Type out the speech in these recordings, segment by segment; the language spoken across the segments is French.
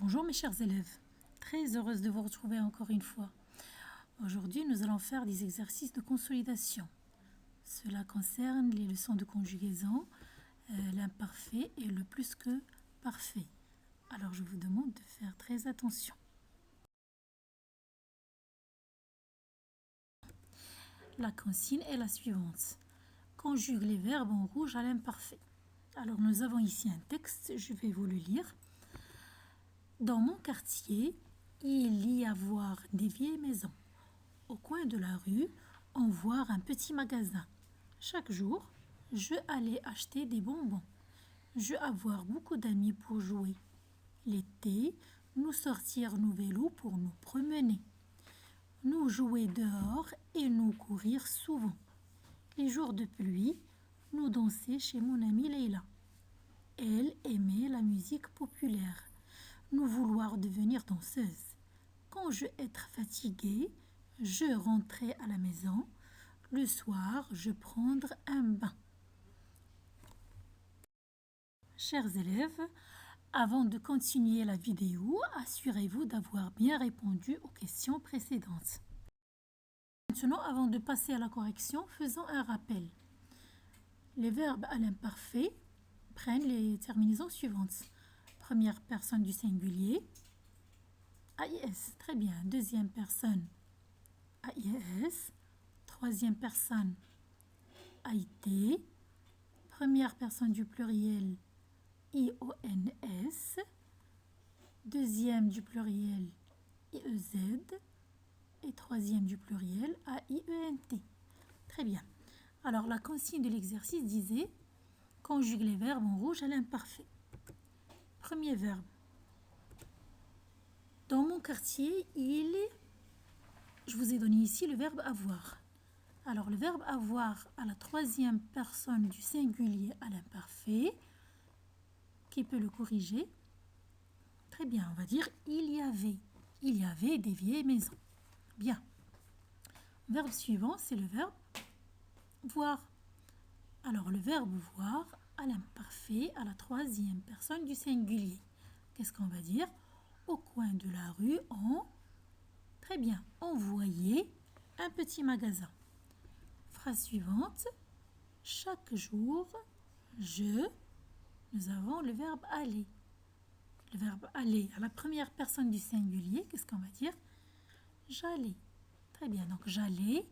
Bonjour mes chers élèves, très heureuse de vous retrouver encore une fois. Aujourd'hui, nous allons faire des exercices de consolidation. Cela concerne les leçons de conjugaison, l'imparfait et le plus que parfait. Alors je vous demande de faire très attention. La consigne est la suivante. Conjugue les verbes en rouge à l'imparfait. Alors nous avons ici un texte, je vais vous le lire. Dans mon quartier, il y a voir des vieilles maisons. Au coin de la rue, on voit un petit magasin. Chaque jour, je allais acheter des bonbons. Je avoir beaucoup d'amis pour jouer. L'été, nous sortir nos vélos pour nous promener. Nous jouer dehors et nous courir souvent. Les jours de pluie, nous danser chez mon amie Leila. Elle aimait la musique populaire. Nous vouloir devenir danseuse. Quand je être fatiguée, je rentrais à la maison. Le soir, je prendre un bain. Chers élèves, avant de continuer la vidéo, assurez-vous d'avoir bien répondu aux questions précédentes. Maintenant, avant de passer à la correction, faisons un rappel. Les verbes à l'imparfait prennent les terminaisons suivantes. Première personne du singulier, AIS, très bien. Deuxième personne, AIS. Troisième personne, AIT. Première personne du pluriel, IONS. Deuxième du pluriel, IEZ. Et troisième du pluriel, AIENT. Très bien. Alors, la consigne de l'exercice disait conjugue les verbes en rouge à l'imparfait. Premier verbe. Dans mon quartier, je vous ai donné ici le verbe avoir. Alors, le verbe avoir à la troisième personne du singulier à l'imparfait, qui peut le corriger? Très bien, on va dire il y avait des vieilles maisons. Bien. Verbe suivant, c'est le verbe voir. Alors, le verbe voir à l'imparfait à la troisième personne du singulier. Qu'est-ce qu'on va dire? Au coin de la rue, très bien, on voyait un petit magasin. Phrase suivante. Chaque jour, nous avons le verbe aller. Le verbe aller à la première personne du singulier, qu'est-ce qu'on va dire? J'allais. Très bien, donc j'allais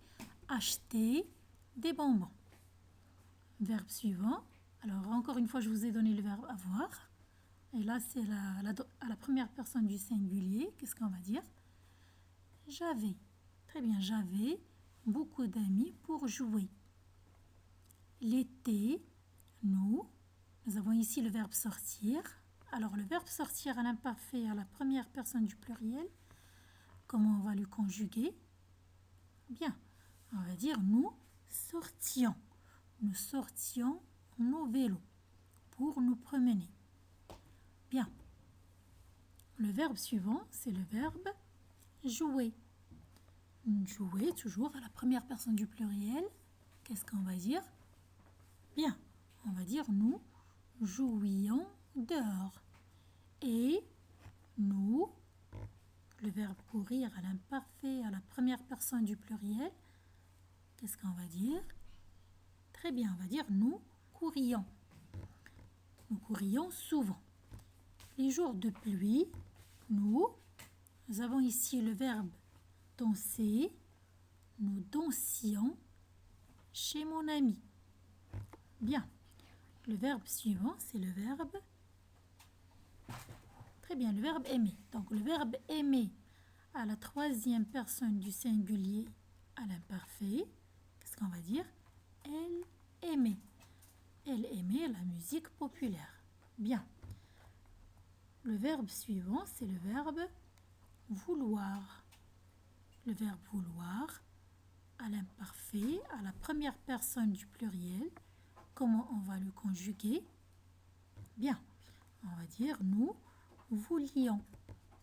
acheter des bonbons. Verbe suivant. Alors, encore une fois, je vous ai donné le verbe avoir. Et là, c'est à la première personne du singulier. Qu'est-ce qu'on va dire? J'avais. Très bien, j'avais beaucoup d'amis pour jouer. L'été, nous avons ici le verbe sortir. Alors, le verbe sortir à l'imparfait à la première personne du pluriel, comment on va le conjuguer? Bien, on va dire nous sortions. Nous sortions nos vélos pour nous promener. Bien. Le verbe suivant, c'est le verbe jouer. Jouer, toujours à la première personne du pluriel. Qu'est-ce qu'on va dire? Bien, on va dire nous jouions dehors. Et nous, le verbe courir à l'imparfait à la première personne du pluriel, qu'est-ce qu'on va dire? Très bien, on va dire nous courions. Nous courions souvent. Les jours de pluie, nous avons ici le verbe danser. Nous dansions chez mon ami. Bien. Le verbe suivant, c'est le verbe. Très bien, le verbe aimer. Donc, le verbe aimer à la troisième personne du singulier à l'imparfait. Qu'est-ce qu'on va dire? Elle aimait. Elle aimait la musique populaire. Bien. Le verbe suivant, c'est le verbe vouloir. Le verbe vouloir à l'imparfait, à la première personne du pluriel. Comment on va le conjuguer? Bien, on va dire nous voulions.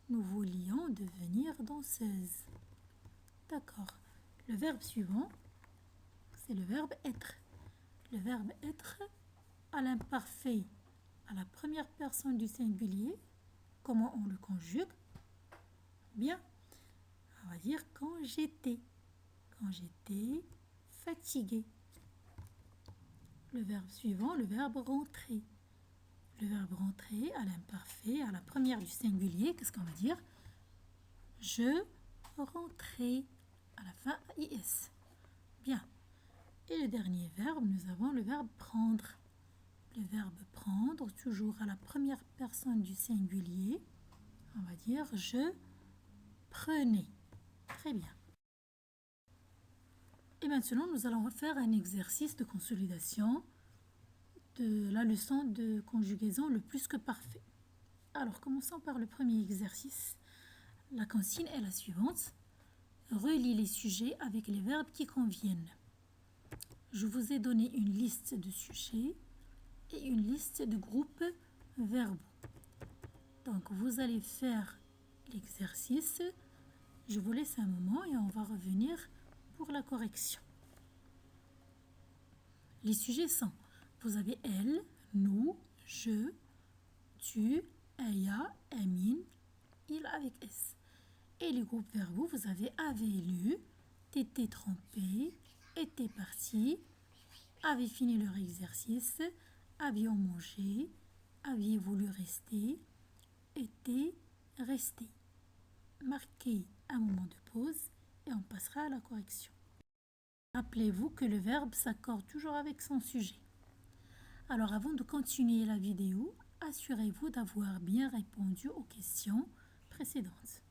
Nous voulions devenir danseuse. D'accord. Le verbe suivant, c'est le verbe être. Le verbe être à l'imparfait, à la première personne du singulier. Comment on le conjugue? Bien, on va dire quand j'étais. Quand j'étais fatiguée. Le verbe suivant, le verbe rentrer. Le verbe rentrer à l'imparfait, à la première du singulier, qu'est-ce qu'on va dire? Je rentrais. À la fin, IS. Bien. Et le dernier verbe, nous avons le verbe prendre. Le verbe prendre, toujours à la première personne du singulier, on va dire je prenais. Très bien. Et maintenant, nous allons faire un exercice de consolidation de la leçon de conjugaison le plus que parfait. Alors, commençons par le premier exercice. La consigne est la suivante. Relie les sujets avec les verbes qui conviennent. Je vous ai donné une liste de sujets et une liste de groupes verbaux. Donc, vous allez faire l'exercice. Je vous laisse un moment et on va revenir pour la correction. Les sujets sont, vous avez elle, nous, je, tu, Aya, Amin, il avec S. Et les groupes verbaux, vous avez avait lu, t'étais trompé, était parti, avait fini leur exercice, avions mangé, aviez voulu rester, était resté. Marquez un moment de pause et on passera à la correction. Rappelez-vous que le verbe s'accorde toujours avec son sujet. Alors avant de continuer la vidéo, assurez-vous d'avoir bien répondu aux questions précédentes.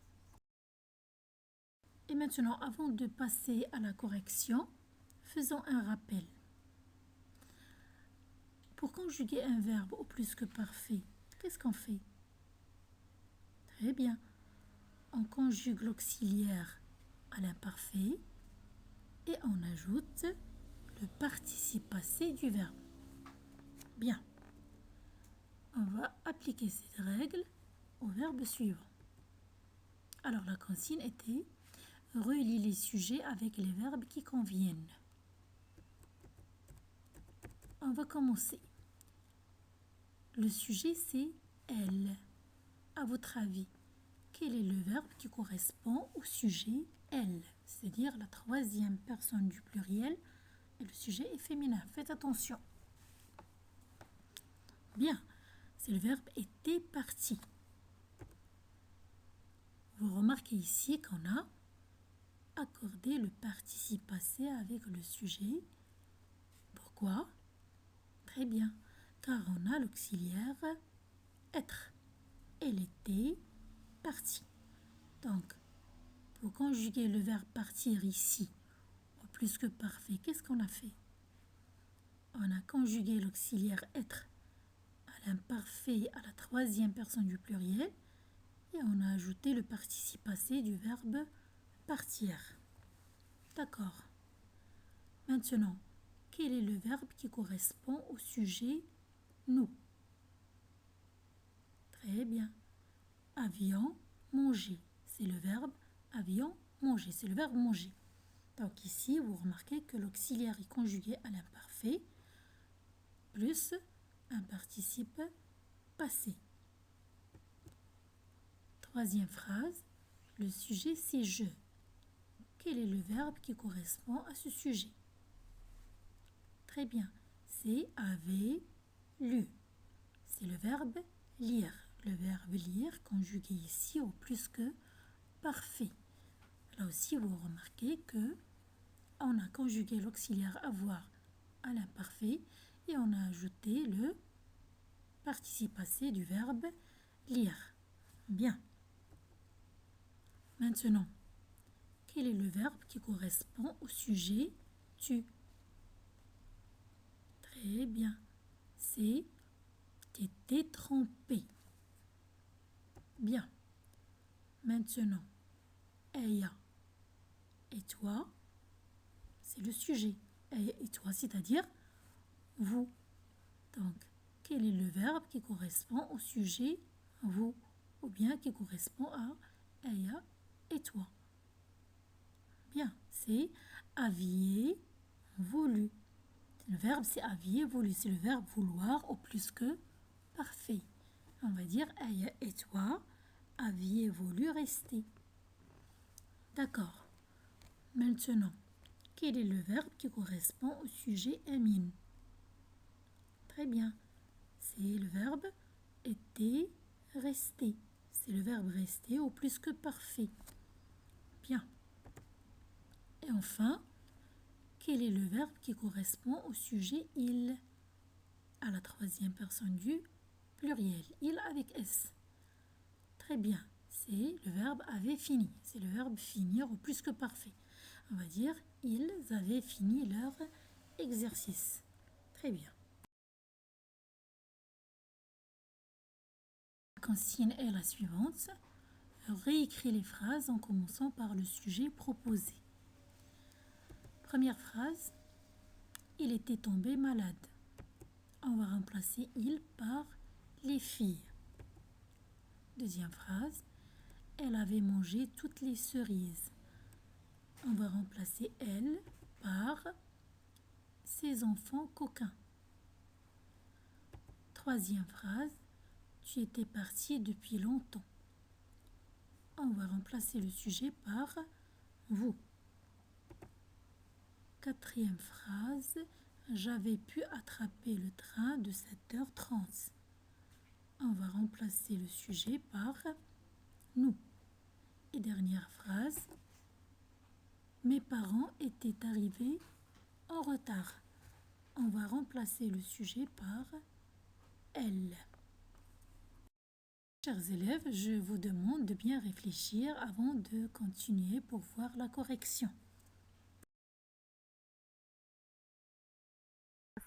Et maintenant, avant de passer à la correction, faisons un rappel. Pour conjuguer un verbe au plus que parfait, qu'est-ce qu'on fait? Très bien. On conjugue l'auxiliaire à l'imparfait et on ajoute le participe passé du verbe. Bien. On va appliquer cette règle au verbe suivant. Alors la consigne était relie les sujets avec les verbes qui conviennent. On va commencer. Le sujet c'est elle. À votre avis, quel est le verbe qui correspond au sujet elle, c'est-à-dire la troisième personne du pluriel et le sujet est féminin. Faites attention. Bien, c'est le verbe était parti. Vous remarquez ici qu'on a accordé le participe passé avec le sujet. Pourquoi? Très bien, car on a l'auxiliaire être. Elle était partie. Donc, pour conjuguer le verbe partir ici, au plus que parfait, qu'est-ce qu'on a fait? On a conjugué l'auxiliaire être à l'imparfait à la troisième personne du pluriel et on a ajouté le participe passé du verbe partir. D'accord. Maintenant, quel est le verbe qui correspond au sujet nous? Très bien. Avions mangé. C'est le verbe avions mangé. C'est le verbe manger. Donc ici, vous remarquez que l'auxiliaire est conjugué à l'imparfait plus un participe passé. Troisième phrase, le sujet c'est je. Quel est le verbe qui correspond à ce sujet? Très bien, c'est avait lu. C'est le verbe lire. Le verbe lire conjugué ici au plus que parfait. Là aussi, vous remarquez que on a conjugué l'auxiliaire avoir à l'imparfait et on a ajouté le participe passé du verbe lire. Bien. Maintenant, quel est le verbe qui correspond au sujet tu? Très bien. C'est t'étais trompé. Bien. Maintenant, Eya et toi, c'est le sujet. Eya et toi, c'est-à-dire vous. Donc, quel est le verbe qui correspond au sujet vous ou bien qui correspond à Eya et toi? Bien, c'est aviez voulu. Le verbe c'est aviez voulu, c'est le verbe vouloir au plus que parfait. On va dire Aya et toi aviez voulu rester. D'accord. Maintenant, quel est le verbe qui correspond au sujet Amin? Très bien. C'est le verbe était, rester. C'est le verbe rester au plus que parfait. Bien. Et enfin, quel est le verbe qui correspond au sujet il? À la troisième personne du pluriel. Il avec S. Très bien. C'est le verbe avait fini. C'est le verbe finir au plus que parfait. On va dire ils avaient fini leur exercice. Très bien. La consigne est la suivante. Réécris les phrases en commençant par le sujet proposé. Première phrase. Il était tombé malade. On va remplacer il par les filles. Deuxième phrase. Elle avait mangé toutes les cerises. On va remplacer elle par ses enfants coquins. Troisième phrase. Tu étais parti depuis longtemps. On va remplacer le sujet par vous. Quatrième phrase. J'avais pu attraper le train de 7h30. On va remplacer le sujet par nous. Et dernière phrase. Mes parents étaient arrivés en retard. On va remplacer le sujet par elle. Chers élèves, je vous demande de bien réfléchir avant de continuer pour voir la correction.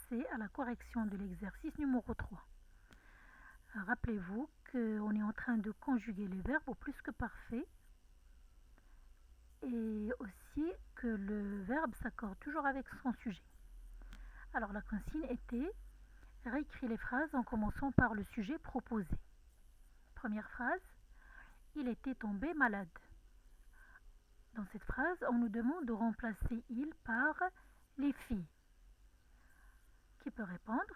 C'est à la correction de l'exercice numéro 3. Rappelez-vous qu'on est en train de conjuguer les verbes au plus que parfait et aussi que le verbe s'accorde toujours avec son sujet. Alors la consigne était réécrire les phrases en commençant par le sujet proposé. Première phrase, il était tombé malade. Dans cette phrase, on nous demande de remplacer il par les filles. Qui peut répondre?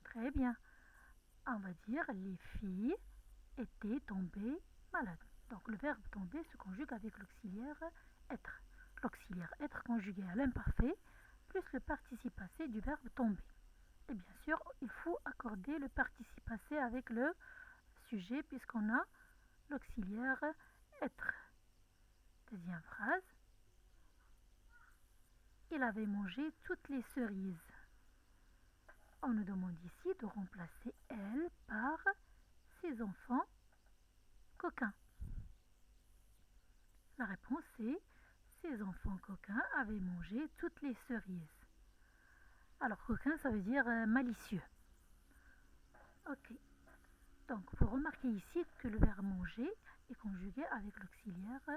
Très bien. On va dire les filles étaient tombées malades. Donc le verbe tomber se conjugue avec l'auxiliaire être. L'auxiliaire être conjugué à l'imparfait plus le participe passé du verbe tomber. Et bien sûr, il faut accorder le participe passé avec le sujet puisqu'on a l'auxiliaire être. Deuxième phrase. Il avait mangé toutes les cerises. On nous demande ici de remplacer elle par ses enfants coquins. La réponse est ses enfants coquins avaient mangé toutes les cerises. Alors coquin, ça veut dire malicieux. Ok. Donc vous remarquez ici que le verbe manger est conjugué avec l'auxiliaire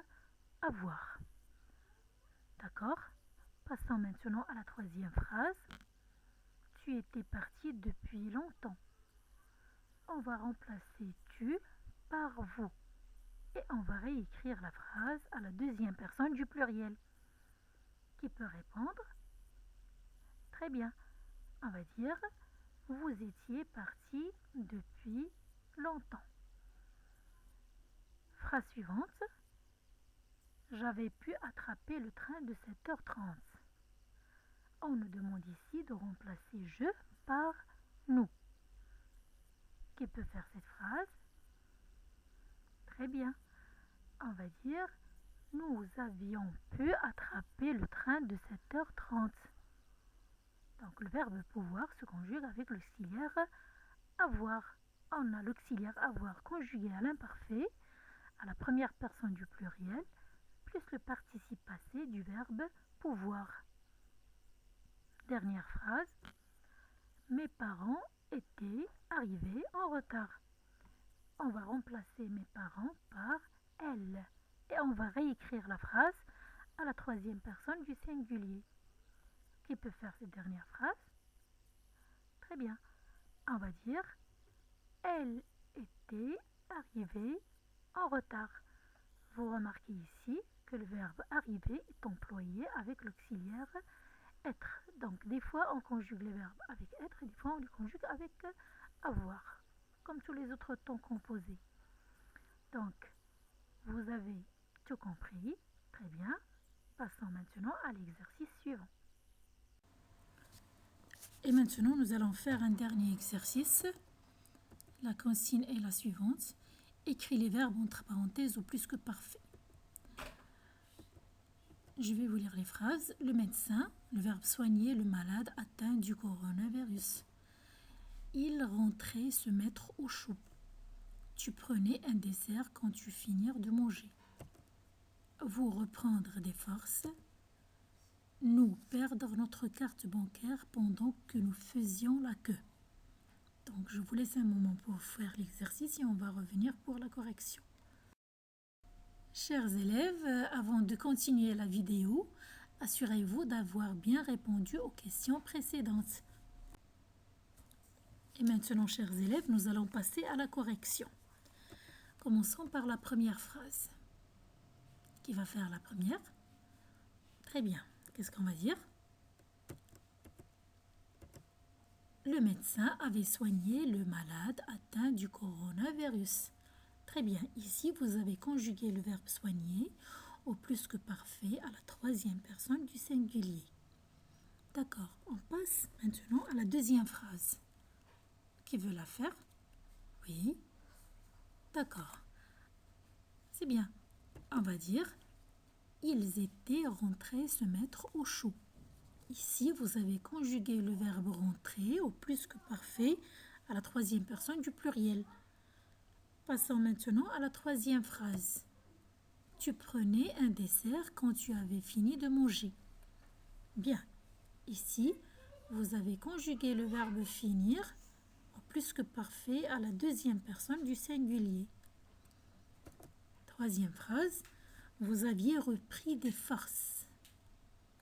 avoir. D'accord? Passons maintenant à la troisième phrase. Tu étais parti depuis longtemps. On va remplacer tu par vous. Et on va réécrire la phrase à la deuxième personne du pluriel. Qui peut répondre? Très bien. On va dire vous étiez parti depuis longtemps. Phrase suivante. J'avais pu attraper le train de 7h30. On nous demande ici de remplacer je par nous. Qui peut faire cette phrase? Très bien. On va dire nous avions pu attraper le train de 7h30. Donc le verbe pouvoir se conjugue avec l'auxiliaire avoir. On a l'auxiliaire avoir conjugué à l'imparfait, à la première personne du pluriel, plus le participe passé du verbe pouvoir. Dernière phrase. Mes parents étaient arrivés en retard. On va remplacer mes parents par elle. Et on va réécrire la phrase à la troisième personne du singulier. Qui peut faire cette dernière phrase? Très bien. On va dire elle était arrivée en retard. Vous remarquez ici que le verbe arriver est employé avec l'auxiliaire être. Donc des fois on conjugue les verbes avec être et des fois on les conjugue avec avoir. comme tous les autres temps composés. Donc, vous avez tout compris. Très bien. Passons maintenant à l'exercice suivant. Et maintenant, nous allons faire un dernier exercice. La consigne est la suivante. Écris les verbes entre parenthèses au plus que parfait. Je vais vous lire les phrases. Le médecin, le verbe soigner le malade atteint du coronavirus. Il rentrait se mettre au chaud. Tu prenais un dessert quand tu finir de manger. Vous reprendre des forces. Nous perdre notre carte bancaire pendant que nous faisions la queue. Donc je vous laisse un moment pour faire l'exercice et on va revenir pour la correction. Chers élèves, avant de continuer la vidéo, assurez-vous d'avoir bien répondu aux questions précédentes. Et maintenant, chers élèves, nous allons passer à la correction. Commençons par la première phrase. Qui va faire la première? Très bien. Qu'est-ce qu'on va dire? Le médecin avait soigné le malade atteint du coronavirus. Très bien. Ici, vous avez conjugué le verbe soigner au plus que parfait à la troisième personne du singulier. D'accord. On passe maintenant à la deuxième phrase. Qui veut la faire? Oui. D'accord. C'est bien. On va dire ils étaient rentrés se mettre au chaud. Ici, vous avez conjugué le verbe rentrer au plus que parfait à la troisième personne du pluriel. Passons maintenant à la troisième phrase. Tu prenais un dessert quand tu avais fini de manger. Bien. Ici, vous avez conjugué le verbe finir au plus que parfait à la deuxième personne du singulier. Troisième phrase. Vous aviez repris des forces.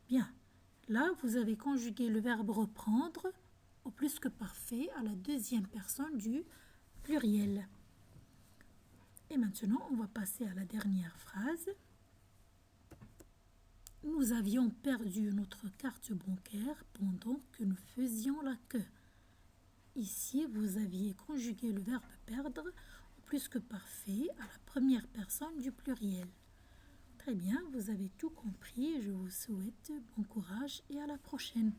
Bien. Là, vous avez conjugué le verbe reprendre au plus que parfait à la deuxième personne du pluriel. Et maintenant, on va passer à la dernière phrase. Nous avions perdu notre carte bancaire pendant que nous faisions la queue. Ici, vous aviez conjugué le verbe perdre au plus que parfait à la première personne du pluriel. Très bien, vous avez tout compris. Je vous souhaite bon courage et à la prochaine.